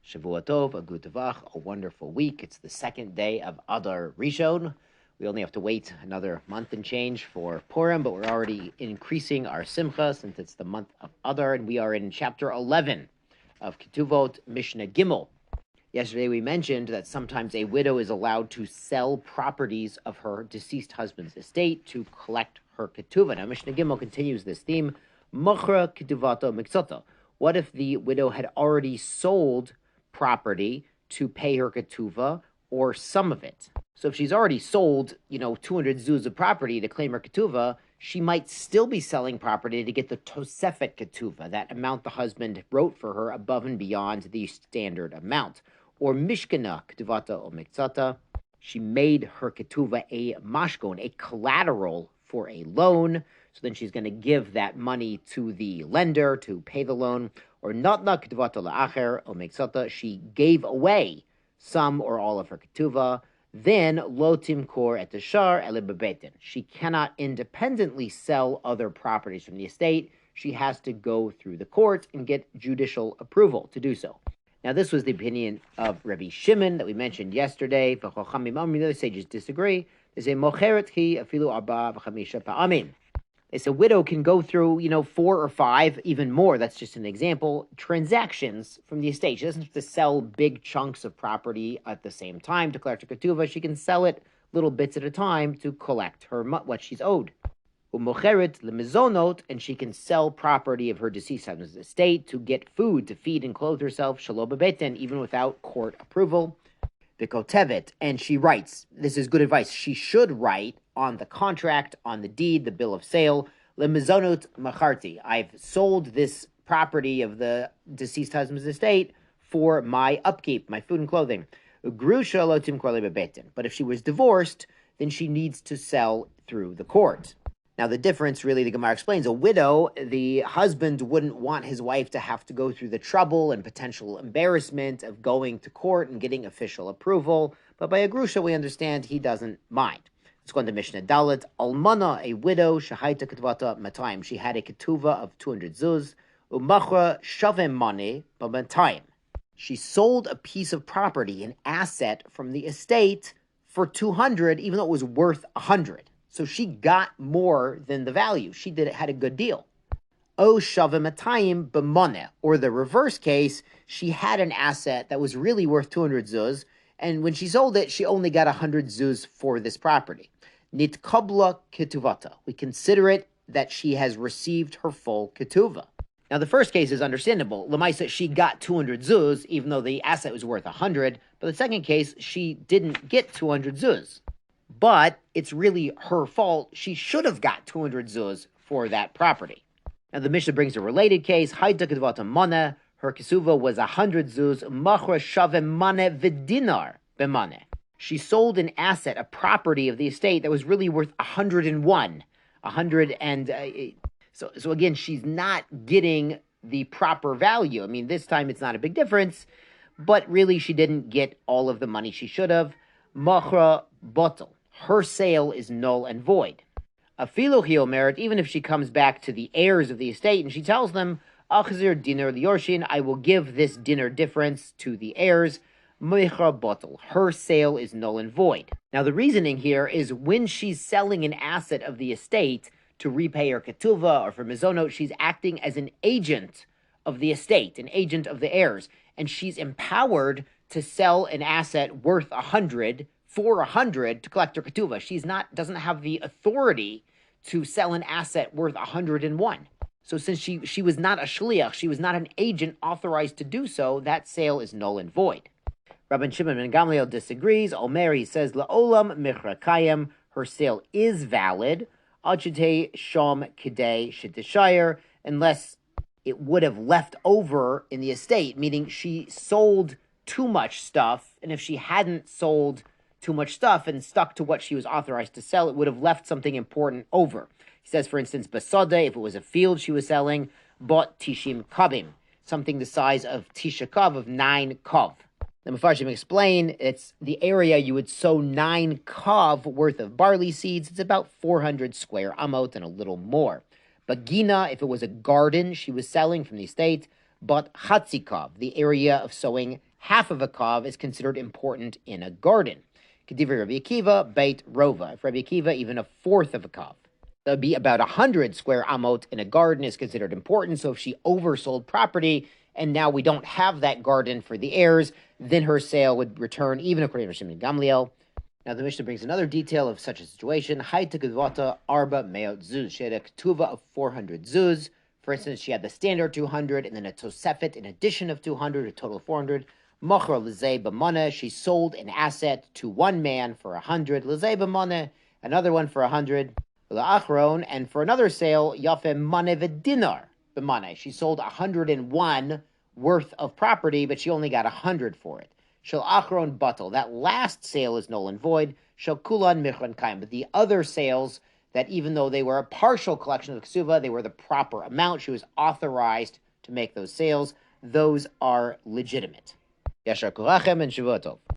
Shavua Tov, a Ketuvah, a wonderful week. It's the second day of Adar Rishon. We only have to wait another month and change for Purim, but we're already increasing our Simcha since it's the month of Adar, and we are in chapter 11 of Ketubot, Mishnah Gimel. Yesterday we mentioned that sometimes a widow is allowed to sell properties of her deceased husband's estate to collect her Ketuvah. Now Mishnah Gimel continues this theme, Mochra Ketuvato Miksoto. What if the widow had already sold property to pay her Ketuvah or some of it? So if she's already sold, 200 zuz of property to claim her Ketuvah, she might still be selling property to get the Tosefet Ketuvah, that amount the husband wrote for her above and beyond the standard amount. Or Mishkana Ketuvata or Miktsata, she made her Ketuvah a mashkon, a collateral for a loan. So then she's going to give that money to the lender to pay the loan. Or Natna Ketuvata la'acher or Miktsata, she gave away some or all of her Ketuvah. Then lo timkor et ashar ele bebetin. She cannot independently sell other properties from the estate. She has to go through the court and get judicial approval to do so. Now, this was the opinion of Rabbi Shimon that we mentioned yesterday. The other sages disagree. They say mocheret hi afilu arba v'chamisha pa'amin. They say a widow can go through, 4 or 5, even more. That's just an example. Transactions from the estate. She doesn't have to sell big chunks of property at the same time to collect her ketuvah. She can sell it little bits at a time to collect her what she's owed. Umocheret lemizonot, and she can sell property of her deceased husband's estate to get food to feed and clothe herself. Shalom bebeten, even without court approval. V'kotevet, and she writes. This is good advice. She should write on the contract, on the deed, the bill of sale. Lemizonot macharti. I've sold this property of the deceased husband's estate for my upkeep, my food and clothing. Grusha lo timkor lebebeten. But if she was divorced, then she needs to sell through the court. Now, the difference, really, the Gemara explains, a widow, the husband wouldn't want his wife to have to go through the trouble and potential embarrassment of going to court and getting official approval. But by a grusha, we understand he doesn't mind. Let's go into Mishnah Dalet. Almana, a widow, shahaita ketuvata matayim. She had a ketuvah of 200 zuz. Umachra shavem money b'matayim. She sold a piece of property, an asset from the estate, for 200, even though it was worth 100. So she got more than the value. She had a good deal. O shavem matayim b'moneh, or the reverse case, she had an asset that was really worth 200 zuz, and when she sold it, she only got 100 zuz for this property. Nitkabla ketuvata. We consider it that she has received her full ketuvah. Now, the first case is understandable. Lemaisa, she got 200 zuz, even though the asset was worth 100. But the second case, she didn't get 200 zuz. But it's really her fault. She should have got 200 zuz for that property. Now, the Mishnah brings a related case. Haita ketuvata maneh. Her ketuvah was 100 zuz. Machra shavem maneh v'dinar b'maneh. She sold an asset, a property of the estate that was really worth 101. So again, she's not getting the proper value. I mean, this time it's not a big difference, but really she didn't get all of the money she should have. Machra botel. Her sale is null and void. Afilu merit, even if she comes back to the heirs of the estate and she tells them, Achzir dinar liyorshin, I will give this dinar difference to the heirs. Mechra botel. Her sale is null and void. Now the reasoning here is when she's selling an asset of the estate to repay her ketuvah or for mizonot, she's acting as an agent of the estate, an agent of the heirs, and she's empowered to sell an asset worth 100 for 100 to collect her ketuvah. She's doesn't have the authority to sell an asset worth 101. So since she was not a shliach, she was not an agent authorized to do so, that sale is null and void. Rabban Shimon ben Gamliel disagrees. Omer, he says, La'olam michra kayem, her sale is valid. Achite sham kidei shitishayir, unless it would have left over in the estate, meaning she sold too much stuff, and if she hadn't sold too much stuff and stuck to what she was authorized to sell, it would have left something important over. He says, for instance, basada, if it was a field she was selling, bought tishim kavim, something the size of tisha kav, of 9 kav. The Mefarshim explain it's the area you would sow 9 kav worth of barley seeds. It's about 400 square amot and a little more. Bagina, if it was a garden she was selling from the estate, but chatzikav, the area of sowing half of a kav is considered important in a garden. Kedivrei Rabbi Akiva, beit rova. If Rabbi Akiva, even a fourth of a kav. That would be about 100 square amot in a garden is considered important. So if she oversold property and now we don't have that garden for the heirs, then her sale would return, even according to Shimon Gamliel. Now the Mishnah brings another detail of such a situation. Hay tekuvata arba meot zuz. She had a ketuvah of 400 zuz. For instance, she had the standard 200 and then a tosefet in addition of 200, a total of 400. Mocher lezei b'moneh. She sold an asset to one man for 100. Lezei b'moneh, another one for 100. La'achron, and for another sale, yafeh moneh v'dinar b'moneh. She sold 101 worth of property, but she only got 100 for it. Shel achron batal. That last sale is null and void. Shel kulan michron kaim. But the other sales, that even though they were a partial collection of the Ketubah, they were the proper amount. She was authorized to make those sales. Those are legitimate. Yashar kurachem and Shavuot Tov.